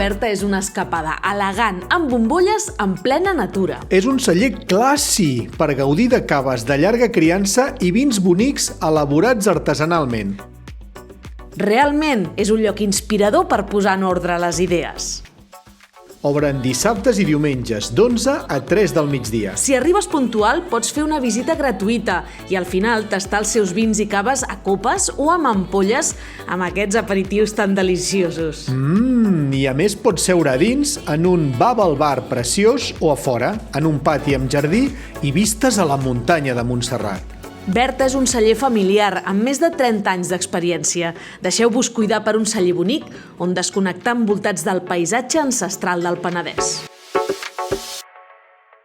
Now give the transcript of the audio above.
Berta és una escapada elegant amb bombolles en plena natura. És un celler clàssic per gaudir de caves de llarga criança i vins bonics elaborats artesanalment. Realment és un lloc inspirador per posar en ordre les idees. Obren dissabtes i diumenges, d'11 a 3 del migdia. Si arribes puntual, pots fer una visita gratuïta i al final tastar els seus vins i caves a copes o amb ampolles amb aquests aperitius tan deliciosos. I a més pots seure a dins en un bubble bar preciós o a fora, en un pati amb jardí i vistes a la muntanya de Montserrat. Berta és un celler familiar amb més de 30 anys d'experiència. Deixeu-vos cuidar per un celler bonic on desconnectar envoltats del paisatge ancestral del Penedès.